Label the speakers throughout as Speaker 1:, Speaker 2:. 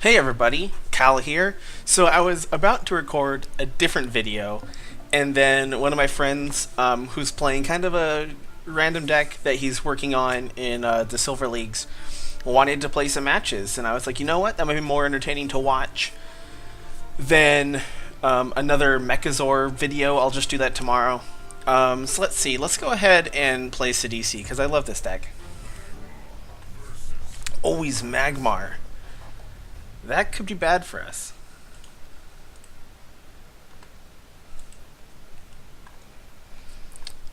Speaker 1: Hey everybody, Cal here. So I was about to record a different video, and then one of my friends, who's playing kind of a random deck that he's working on in the Silver Leagues, wanted to play some matches, and I was like, you know what? That might be more entertaining to watch than another Mechazor video. I'll just do that tomorrow. So let's see. Let's go ahead and play Sidisi because I love this deck. Always Magmar. That could be bad for us.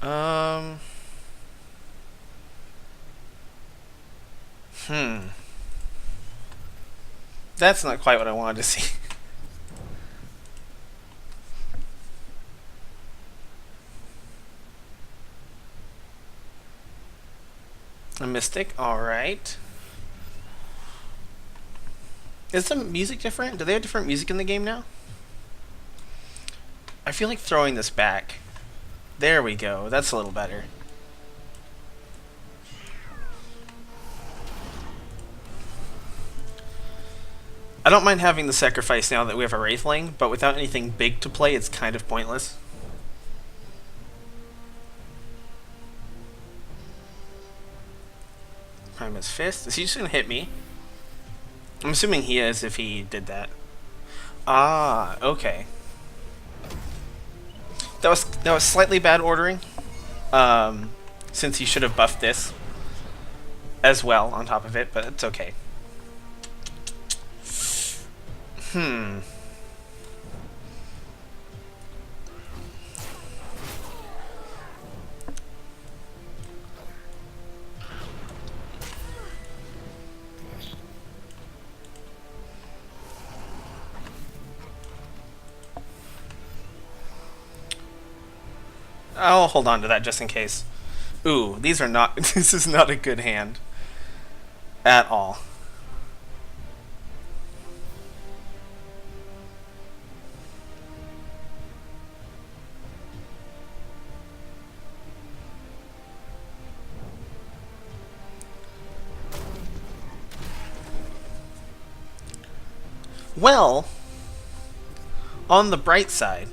Speaker 1: Um. Hmm. That's not quite what I wanted to see. A Mystic, alright. Is the music different? Do they have different music in the game now? I feel like throwing this back. There we go. That's a little better. I don't mind having the sacrifice now that we have a Wraithling, but without anything big to play, it's kind of pointless. Primus Fist. Is he just going to hit me? I'm assuming he is if he did that. Ah, okay. That was slightly bad ordering. Since he should have buffed this as well on top of it, but it's okay. I'll hold on to that just in case. Ooh, these are not. This is not a good hand at all. Well, on the bright side,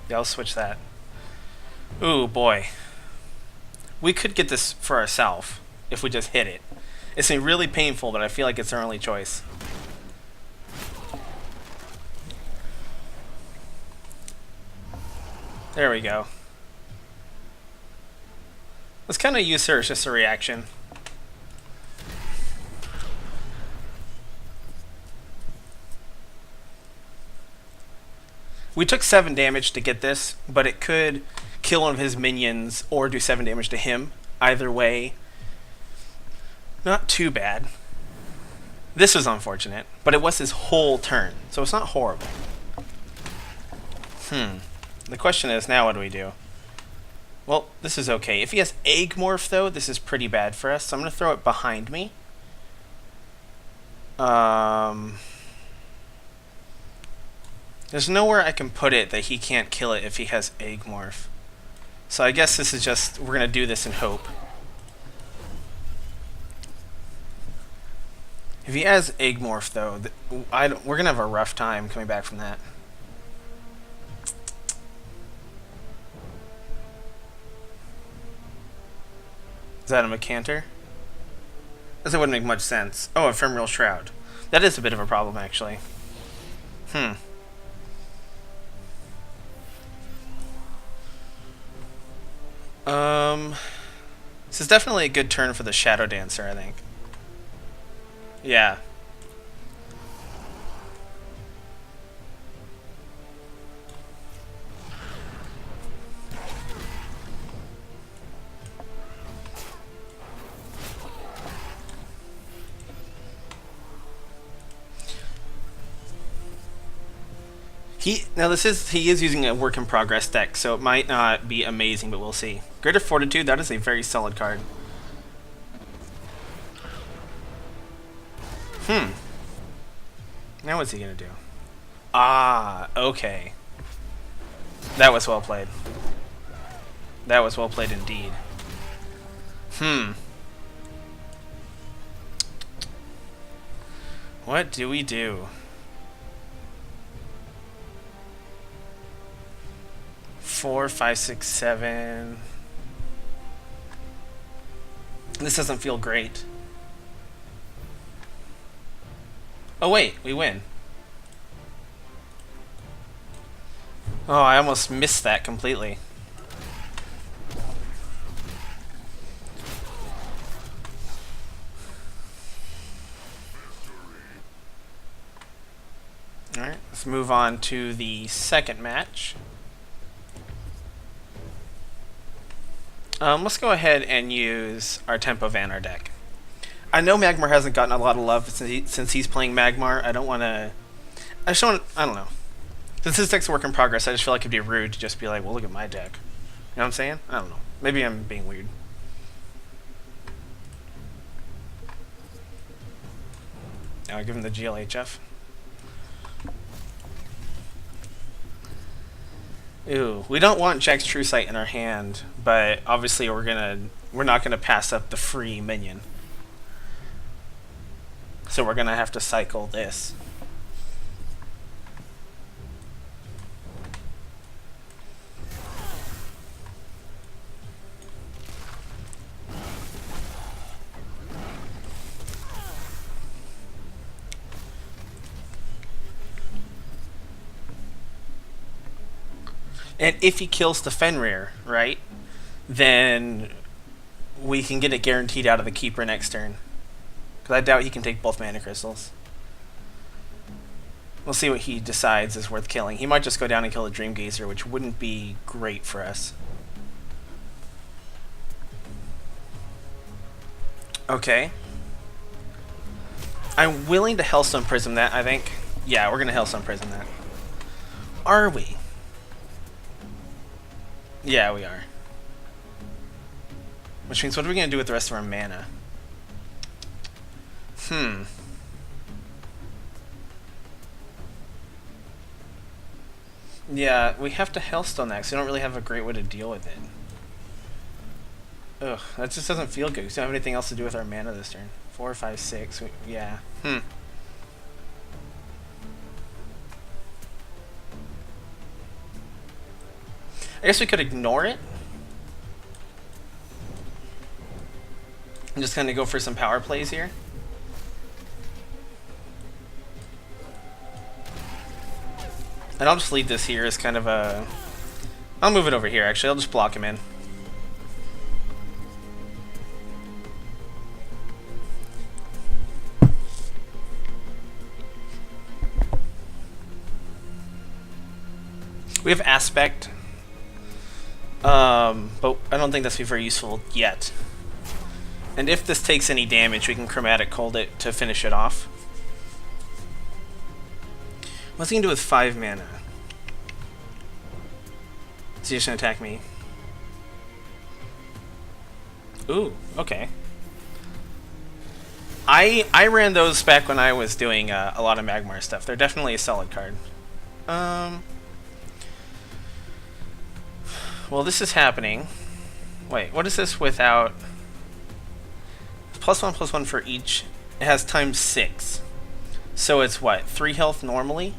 Speaker 1: yeah, I'll switch that. Ooh, boy. We could get this for ourselves if we just hit it. It's really painful, but I feel like it's our only choice. There we go. Let's kind of use her as just a reaction. We took 7 damage to get this, but it could kill one of his minions or do 7 damage to him. Either way, not too bad. This was unfortunate, but it was his whole turn, so it's not horrible. The question is, now what do we do? Well, this is okay. If he has Egg Morph, though, this is pretty bad for us, so I'm going to throw it behind me. There's nowhere I can put it that he can't kill it if he has Egg Morph. So I guess this is just, we're going to do this in hope. If he has Egg Morph, though, we're going to have a rough time coming back from that. Is that a Mecanter? That wouldn't make much sense. Oh, Ephemeral Shroud. That is a bit of a problem, actually. This is definitely a good turn for the Shadow Dancer, I think. Yeah. He is using a work in progress deck, so it might not be amazing, but we'll see. Greater Fortitude, that is a very solid card. Now what's he gonna do? Ah, okay. That was well played. That was well played indeed. What do we do? 4, 5, 6, 7. This doesn't feel great. Oh wait, we win. Oh, I almost missed that completely. Alright, let's move on to the second match. Let's go ahead and use our Tempo Vanner deck. I know Magmar hasn't gotten a lot of love since he's playing Magmar. I don't want to... I don't know. Since this deck's a work in progress, I just feel like it'd be rude to just be like, well, look at my deck. You know what I'm saying? I don't know. Maybe I'm being weird. I'll give him the GLHF. Ooh, we don't want Jack's True Sight in our hand, but obviously we're not gonna pass up the free minion. So we're gonna have to cycle this. And if he kills the Fenrir, right, then we can get it guaranteed out of the Keeper next turn. Because I doubt he can take both mana crystals. We'll see what he decides is worth killing. He might just go down and kill the Dreamgazer, which wouldn't be great for us. Okay. I'm willing to Hellstone Prism that, I think. Yeah, we're going to Hellstone Prism that. Are we? Yeah, we are. Which means, what are we going to do with the rest of our mana? Yeah, we have to Hellstone that, because we don't really have a great way to deal with it. Ugh, that just doesn't feel good, because we don't have anything else to do with our mana this turn. 4, 5, 6, yeah. I guess we could ignore it. I'm just gonna go for some power plays here. And I'll just leave this here as kind of a... I'll move it over here, actually. I'll just block him in. We have Aspect. But I don't think that's be very useful yet. And if this takes any damage, we can Chromatic Cold it to finish it off. What's he gonna do with 5 mana? Is he just gonna attack me? Ooh, okay. I ran those back when I was doing a lot of Magmar stuff. They're definitely a solid card. Well, this is happening. Wait, what is this without... +1/+1 for each. It has ×6. So it's what? 3 health normally?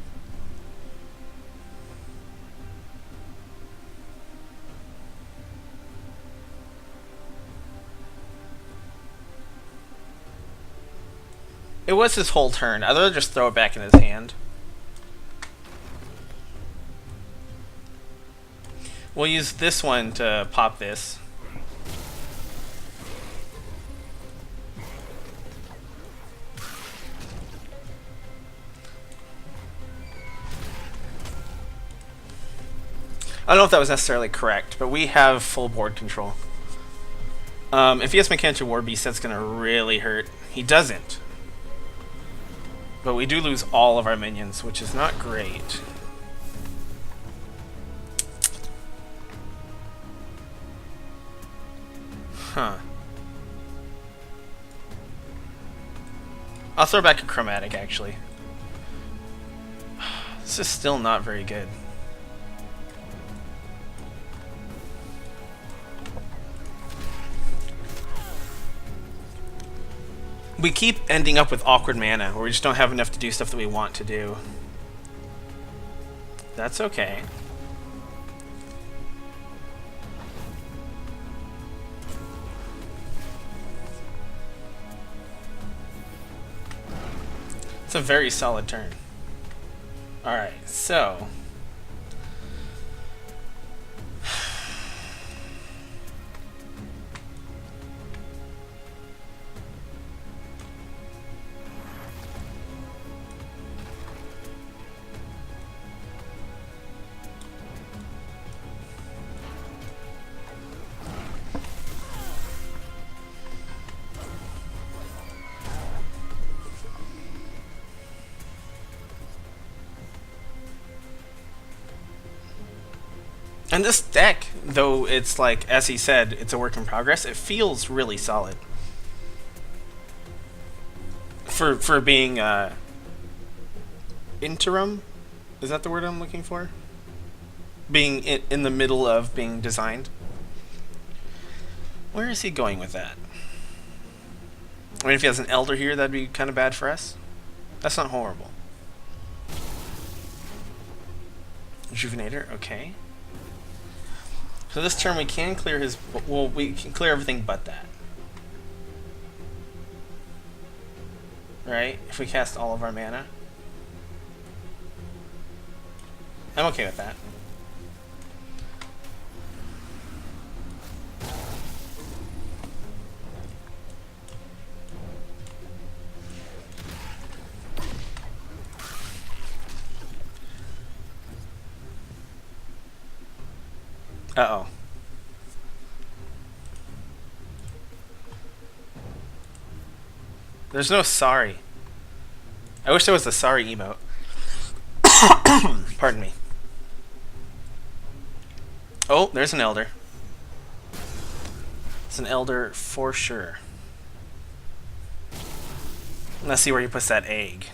Speaker 1: It was his whole turn. I'd rather just throw it back in his hand. We'll use this one to pop this. I don't know if that was necessarily correct, but we have full board control. If he has Mechanical War Beast, that's going to really hurt. He doesn't. But we do lose all of our minions, which is not great. Huh. I'll throw back a Chromatic, actually. This is still not very good. We keep ending up with awkward mana, where we just don't have enough to do stuff that we want to do. That's okay. It's a very solid turn. Alright, so... And this deck, though it's like, as he said, it's a work in progress, it feels really solid. For being, interim? Is that the word I'm looking for? Being in the middle of being designed. Where is he going with that? I mean, if he has an Elder here, that'd be kind of bad for us. That's not horrible. Rejuvenator, okay. So this turn we can clear his... Well, we can clear everything but that. Right? If we cast all of our mana. I'm okay with that. Uh-oh. There's no sorry. I wish there was a sorry emote. Pardon me. Oh, there's an Elder. It's an Elder for sure. Let's see where he puts that egg.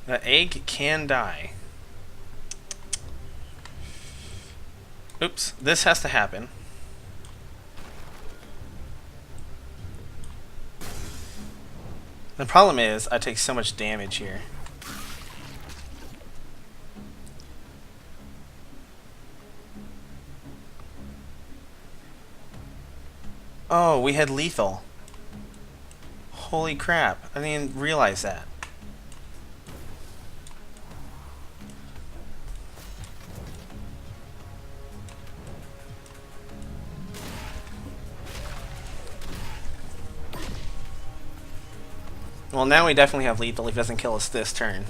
Speaker 1: That egg can die. Oops, this has to happen. The problem is, I take so much damage here. Oh, we had lethal. Holy crap, I didn't even realize that. Well, now we definitely have lethal if he doesn't kill us this turn.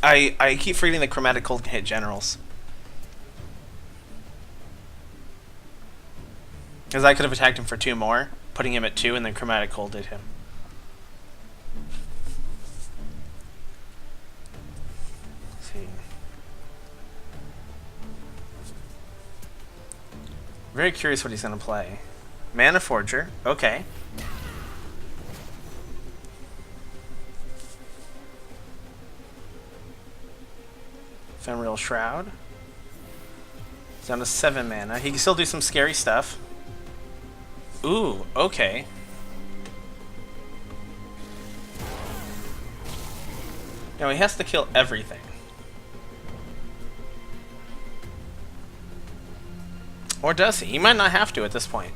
Speaker 1: I keep forgetting that Chromatic Cold can hit generals. Because I could have attacked him for 2 more, putting him at 2, and then Chromatic Cold did him. Let's see. Very curious what he's going to play. Mana Forger, okay. Ephemeral Shroud. He's down to 7 mana. He can still do some scary stuff. Ooh, okay. Now he has to kill everything. Or does he? He might not have to at this point.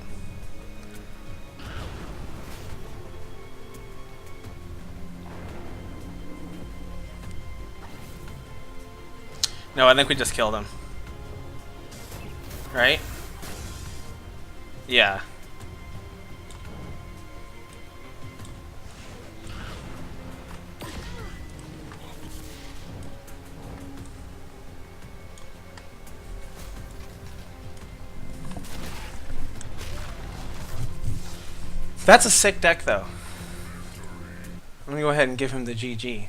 Speaker 1: No, I think we just killed him. Right? Yeah. That's a sick deck, though. I'm gonna go ahead and give him the GG.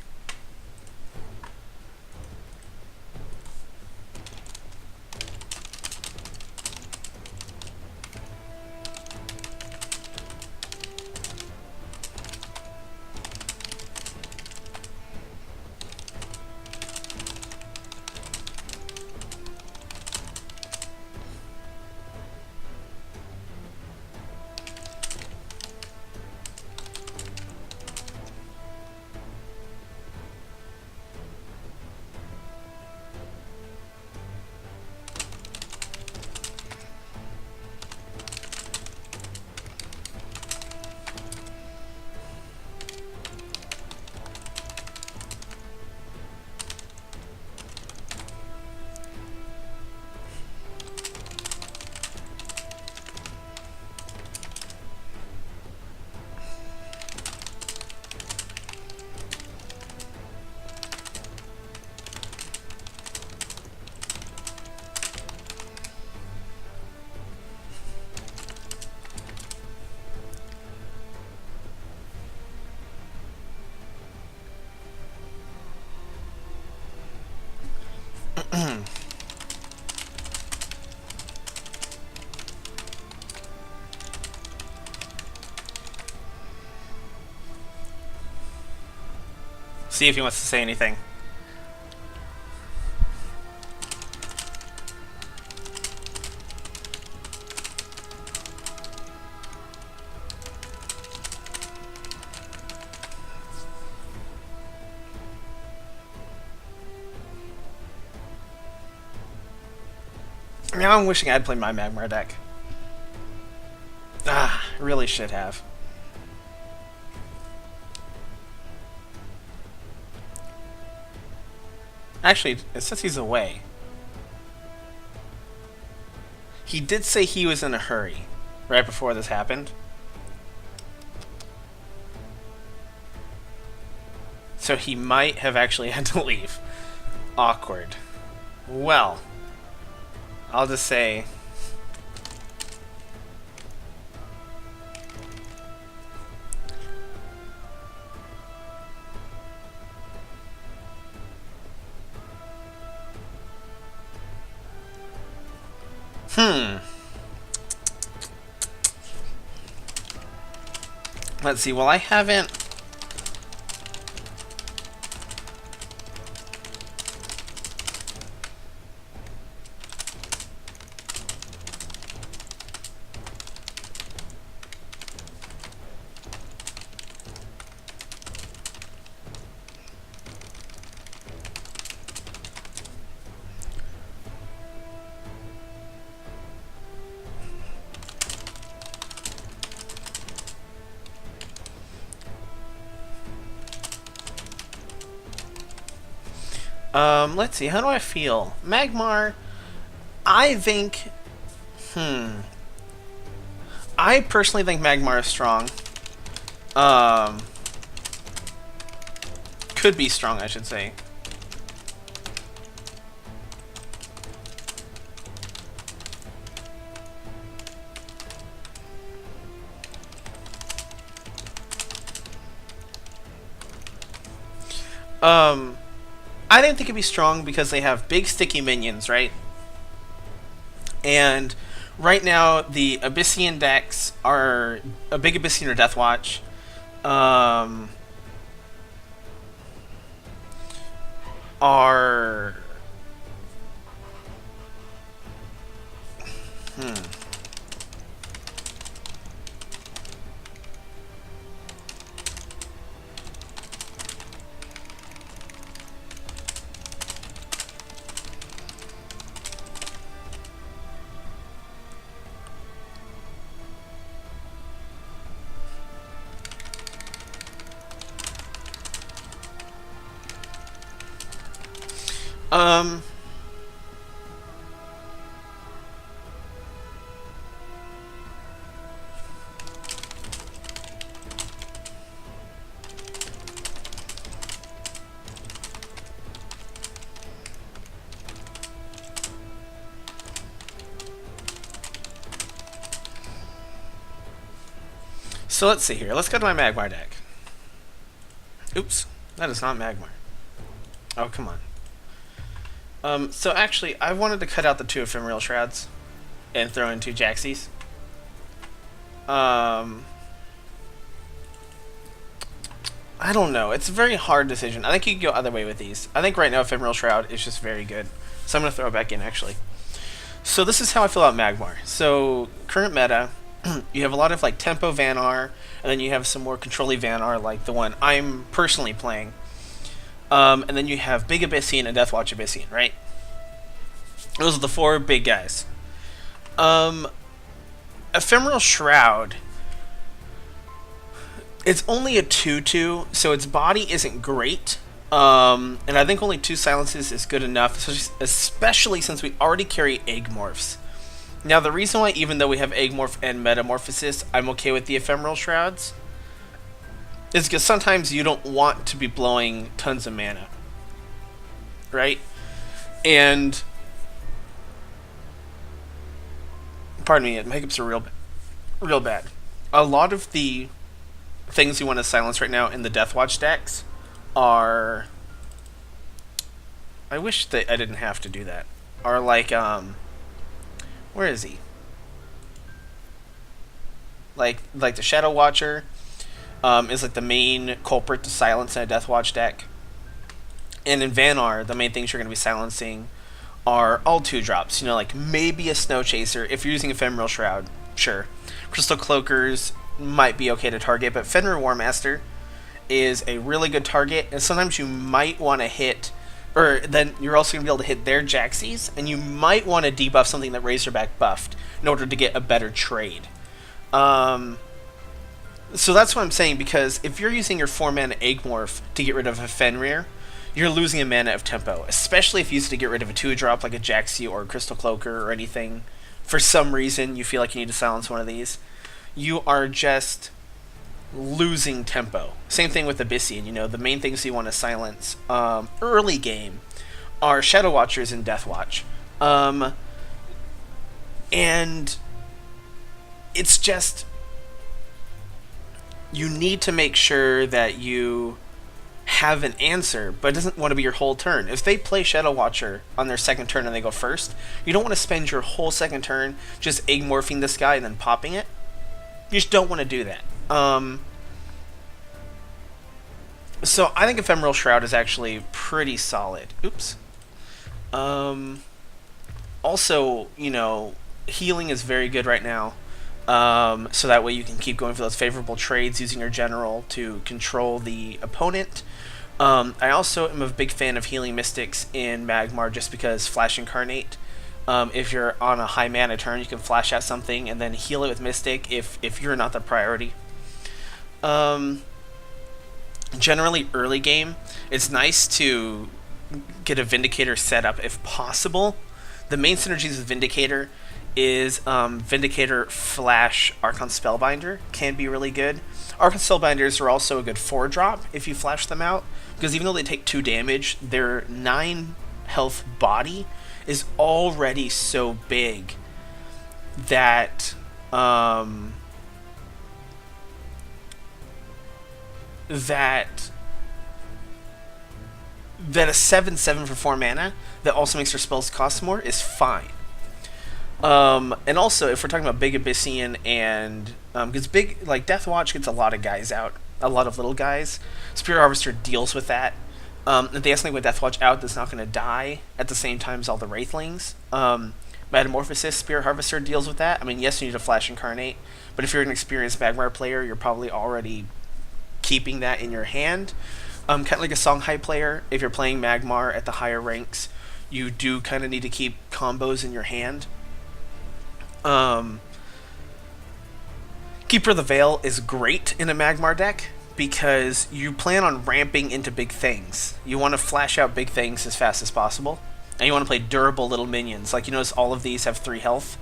Speaker 1: See if he wants to say anything. Now I'm wishing I'd played my Magmar deck. Ah, really should have. Actually, it says he's away. He did say he was in a hurry right before this happened. So he might have actually had to leave. Awkward. Well, I'll just say... Let's see, well I haven't... let's see, how do I feel? Magmar, I think... I personally think Magmar is strong. Could be strong, I should say. I didn't think it'd be strong because they have big sticky minions, right? And right now the Abyssian decks are a big Abyssian or Deathwatch. Are um so let's see here. Let's go to my Magmar deck. Oops, that is not Magmar. Oh, come on. So actually, I wanted to cut out the 2 Ephemeral Shrouds and throw in 2 Jaxies. I don't know. It's a very hard decision. I think you can go either way with these. I think right now Ephemeral Shroud is just very good. So I'm going to throw it back in, actually. So this is how I feel about Magmar. So, current meta, you have a lot of like Tempo Vanar, and then you have some more controlly Vanar, like the one I'm personally playing. And then you have Big Abyssian and Deathwatch Abyssian, right? Those are the 4 big guys. Ephemeral Shroud, it's only a 2/2, so its body isn't great. And I think only 2 silences is good enough, especially since we already carry Egg-Morphs. Now, the reason why, even though we have Egg-Morph and Metamorphosis, I'm okay with the Ephemeral Shrouds is because sometimes you don't want to be blowing tons of mana, right? And pardon me, my hiccups are real bad. A lot of the things you want to silence right now in the Deathwatch decks are... I wish that I didn't have to do that. Or like, where is he? Like the Shadow Watcher is like the main culprit to silence in a Death Watch deck. And in Vanar, the main things you're going to be silencing are all 2-drops. You know, like maybe a Snow Chaser. If you're using Ephemeral Shroud, sure. Crystal Cloakers might be okay to target, but Fenrir Warmaster is a really good target, and sometimes you might want to hit, or then you're also going to be able to hit their Jaxies, and you might want to debuff something that Razorback buffed in order to get a better trade. So that's what I'm saying, because if you're using your 4-mana Egg-Morph to get rid of a Fenrir, you're losing a mana of tempo, especially if you use it to get rid of a 2-drop like a Jaxi or a Crystal Cloaker or anything. For some reason, you feel like you need to silence one of these. You are just losing tempo. Same thing with Abyssian. You know, the main things you want to silence early game are Shadow Watchers and Death Watch. And it's just, you need to make sure that you have an answer, but it doesn't want to be your whole turn. If they play Shadow Watcher on their second turn and they go first, you don't want to spend your whole second turn just egg morphing this guy and then popping it. You just don't want to do that. So I think Ephemeral Shroud is actually pretty solid. Oops. Also, you know, healing is very good right now. So that way you can keep going for those favorable trades using your general to control the opponent. I also am a big fan of healing Mystics in Magmar just because Flash Incarnate, if you're on a high mana turn, you can flash out something and then heal it with Mystic if you're not the priority. Generally early game, it's nice to get a Vindicator set up if possible. The main synergies with Vindicator is Vindicator Flash Archon Spellbinder can be really good. Archon Spellbinders are also a good 4-drop if you flash them out, because even though they take 2 damage, their 9 health body is already so big that that a 7/7 for 4 mana that also makes their spells cost more is fine. And also, if we're talking about big Abyssian and because big, like, Death Watch gets a lot of guys out, a lot of little guys. Spirit Harvester deals with that. If they have something with Death Watch out that's not going to die at the same time as all the Wraithlings. Metamorphosis, Spirit Harvester deals with that. I mean, yes, you need a Flash Incarnate, but if you're an experienced Magmar player, you're probably already keeping that in your hand. Kind of like a Songhai player, if you're playing Magmar at the higher ranks, you do kind of need to keep combos in your hand. Keeper of the Veil is great in a Magmar deck because you plan on ramping into big things. You want to flash out big things as fast as possible, and you want to play durable little minions. Like, you notice all of these have 3 health,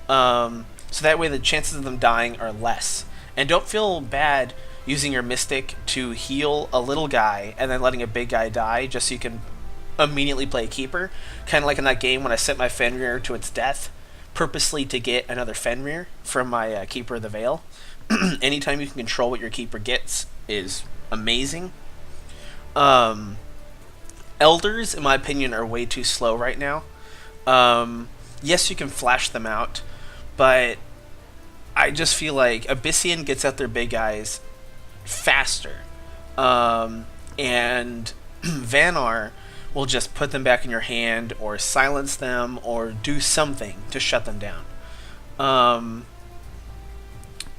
Speaker 1: so that way the chances of them dying are less. And don't feel bad using your Mystic to heal a little guy and then letting a big guy die just so you can immediately play a Keeper. Kind of like in that game when I sent my Fenrir to its death purposely to get another Fenrir from my Keeper of the Veil. Anytime you can control what your Keeper gets is amazing. Elders, in my opinion, are way too slow right now. Yes, you can flash them out, but I just feel like Abyssian gets out their big guys faster. And Vanar will just put them back in your hand or silence them or do something to shut them down.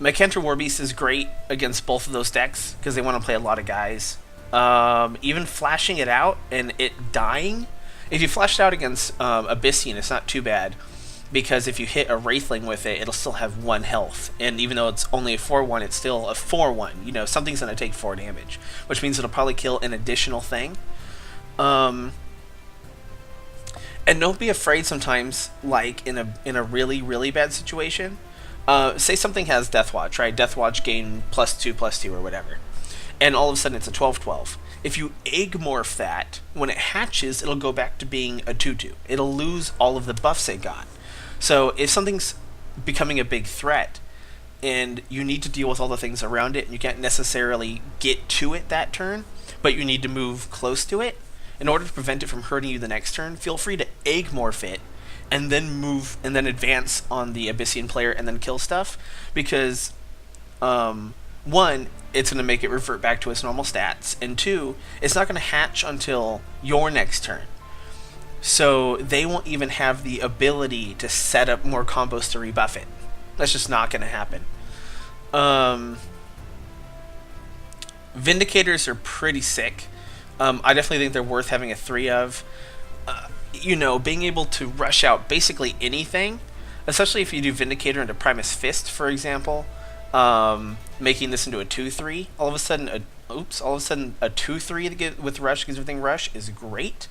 Speaker 1: Mycantor Warbeast is great against both of those decks because they want to play a lot of guys. Even flashing it out and it dying, if you flash it out against Abyssian, it's not too bad because if you hit a Wraithling with it, it'll still have 1 health. And even though it's only a 4/1, it's still a 4/1. You know, something's going to take 4 damage, which means it'll probably kill an additional thing. And don't be afraid sometimes, like in a really, really bad situation. Say something has Death Watch, right? Death Watch gain +2/+2 or whatever. And all of a sudden it's a 12/12. If you egg morph that, when it hatches, it'll go back to being a 2/2. It'll lose all of the buffs it got. So if something's becoming a big threat, and you need to deal with all the things around it, and you can't necessarily get to it that turn, but you need to move close to it, in order to prevent it from hurting you the next turn, feel free to egg morph it and then move and then advance on the Abyssian player and then kill stuff, because one, it's going to make it revert back to its normal stats, and two, it's not going to hatch until your next turn. So they won't even have the ability to set up more combos to rebuff it. That's just not going to happen. Vindicators are pretty sick. I definitely think they're worth having a 3 of. Being able to rush out basically anything, especially if you do Vindicator into Primus Fist, for example, making this into a 2/3. All of a sudden a 2/3 to get with rush, gives everything rush, is great.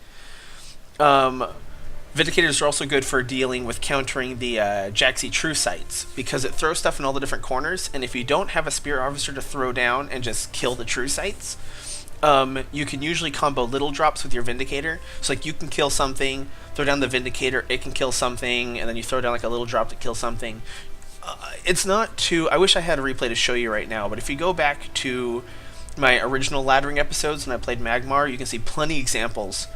Speaker 1: Vindicators are also good for dealing with countering the Jaxi True Sights, because it throws stuff in all the different corners, and if you don't have a Spear Officer to throw down and just kill the True Sights, you can usually combo little drops with your Vindicator. So like you can kill something, throw down the Vindicator, it can kill something, and then you throw down like a little drop to kill something. It's not too... I wish I had a replay to show you right now, but if you go back to my original laddering episodes when I played Magmar, you can see plenty of examples.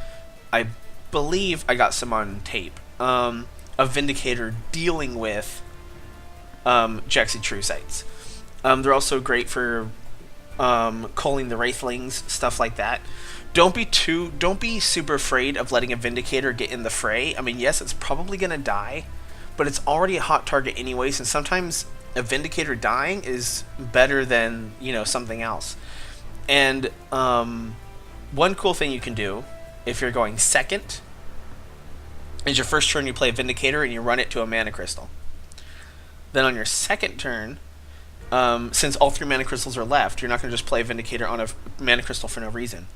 Speaker 1: I believe I got some on tape of Vindicator dealing with Jaxi True Sights. They're also great for culling the Wraithlings, stuff like that. Don't be super afraid of letting a Vindicator get in the fray. I mean, yes, it's probably gonna die, but it's already a hot target anyways, and sometimes a Vindicator dying is better than, something else. And one cool thing you can do if you're going second is your first turn you play a Vindicator and you run it to a Mana Crystal. Then on your second turn, since all 3 Mana Crystals are left, you're not going to just play a Vindicator on a Mana Crystal for no reason.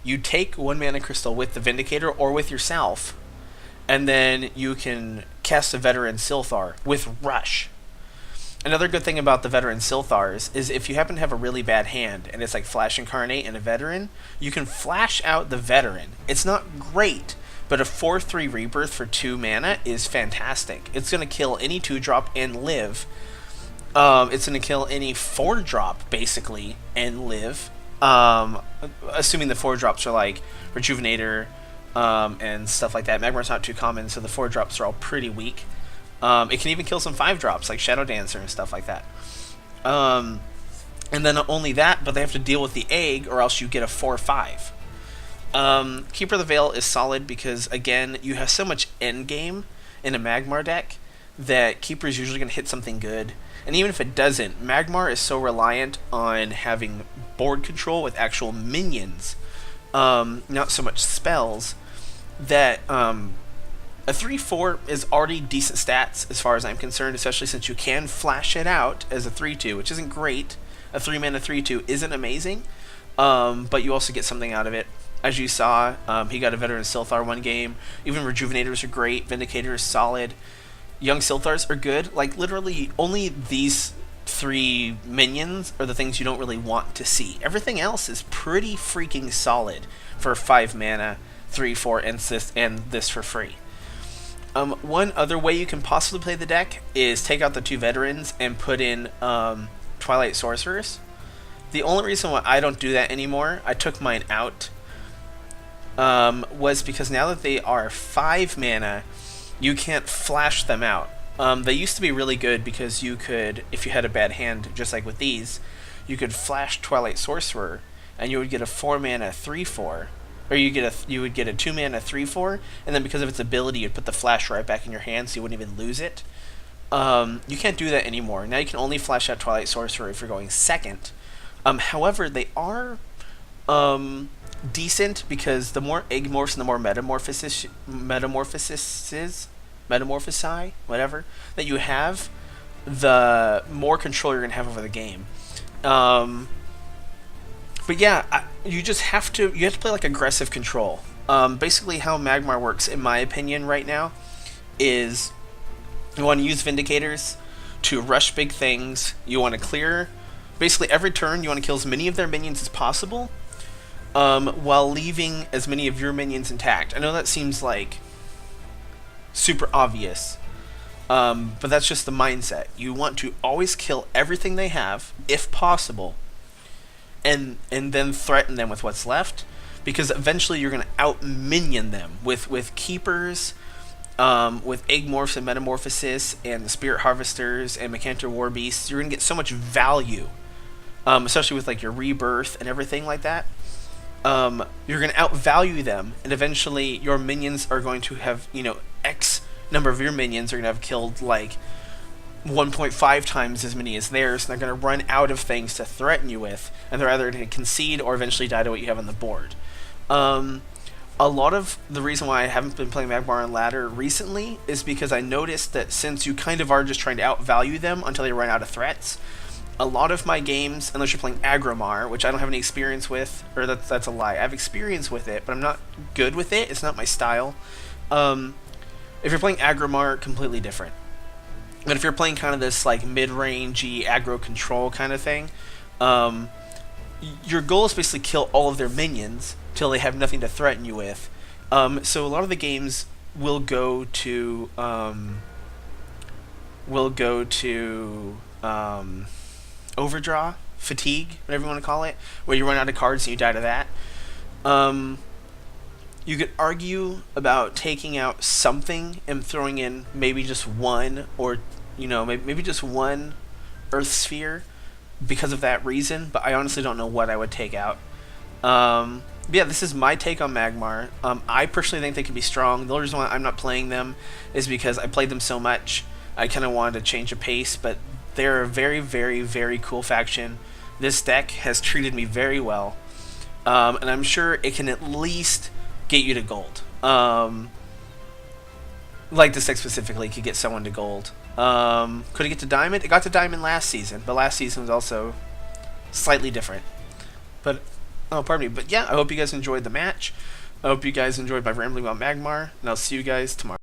Speaker 1: You take 1 Mana Crystal with the Vindicator or with yourself, and then you can cast a Veteran Silthar with Rush. Another good thing about the Veteran Silthars is if you happen to have a really bad hand, and it's like Flash Incarnate and a Veteran, you can flash out the Veteran. It's not great, but a 4/3 Rebirth for 2 mana is fantastic. It's going to kill any 2-drop and live. It's going to kill any 4-drop, basically, and live. Assuming the 4-drops are like Rejuvenator, and stuff like that. Magmar's not too common, so the 4-drops are all pretty weak. It can even kill some 5-drops, like Shadow Dancer and stuff like that. And then not only that, but they have to deal with the egg, or else you get a 4/5. Keeper of the Veil is solid because, again, you have so much endgame in a Magmar deck that Keeper is usually going to hit something good. And even if it doesn't, Magmar is so reliant on having board control with actual minions, not so much spells, that a 3/4 is already decent stats as far as I'm concerned, especially since you can flash it out as a 3/2, which isn't great. A 3-mana 3/2 isn't amazing, but you also get something out of it. As you saw, he got a Veteran Silthar one game. Even Rejuvenators are great. Vindicator is solid. Young Silthars are good. Like, literally, only these 3 minions are the things you don't really want to see. Everything else is pretty freaking solid for 5 mana, 3/4, and this for free. One other way you can possibly play the deck is take out the 2 veterans and put in Twilight Sorcerers. The only reason why I don't do that anymore, I took mine out, was because now that they are 5 mana, you can't flash them out. They used to be really good because you could, if you had a bad hand, just like with these, you could flash Twilight Sorcerer, and you would get a 4 mana 3/4, or you would get a 2 mana 3/4, and then because of its ability, you'd put the flash right back in your hand, so you wouldn't even lose it. You can't do that anymore. Now you can only flash out Twilight Sorcerer if you're going second. However, they are decent because the more egg morphs and the more metamorphosis, whatever, that you have, the more control you're going to have over the game. But yeah, you have to play like aggressive control. Basically how Magmar works, in my opinion, right now, is you want to use Vindicators to rush big things. You want to clear, basically every turn, you want to kill as many of their minions as possible, while leaving as many of your minions intact. I know that seems like super obvious, but that's just the mindset. You want to always kill everything they have, if possible, and then threaten them with what's left, because eventually you're going to out minion them with keepers, with egg morphs and metamorphosis and the spirit harvesters and Mechantor war beasts. You're going to get so much value, especially with like your rebirth and everything like that. You're going to outvalue them, and eventually your minions are going to have, X number of your minions are going to have killed like 1.5 times as many as theirs, and they're going to run out of things to threaten you with, and they're either going to concede or eventually die to what you have on the board. A lot of the reason why I haven't been playing Magmar on ladder recently is because I noticed that since you kind of are just trying to outvalue them until they run out of threats, a lot of my games, unless you're playing Agromar, which I don't have any experience with, or that's a lie. I have experience with it, but I'm not good with it. It's not my style. If you're playing Agromar, completely different. But if you're playing kind of this like mid-rangey aggro control kind of thing, your goal is basically kill all of their minions till they have nothing to threaten you with. So a lot of the games will go to overdraw, fatigue, whatever you want to call it, where you run out of cards and you die to that. You could argue about taking out something and throwing in maybe just one, or maybe just one Earth Sphere because of that reason, but I honestly don't know what I would take out. But yeah, this is my take on Magmar. I personally think they could be strong. The only reason why I'm not playing them is because I played them so much. I kind of wanted to change the pace, but they're a very, very, very cool faction. This deck has treated me very well, and I'm sure it can at least get you to gold. Like this deck specifically could get someone to gold. Could it get to diamond? It got to diamond last season, but last season was also slightly different. But oh, pardon me. But yeah, I hope you guys enjoyed the match. I hope you guys enjoyed my rambling about Magmar, and I'll see you guys tomorrow.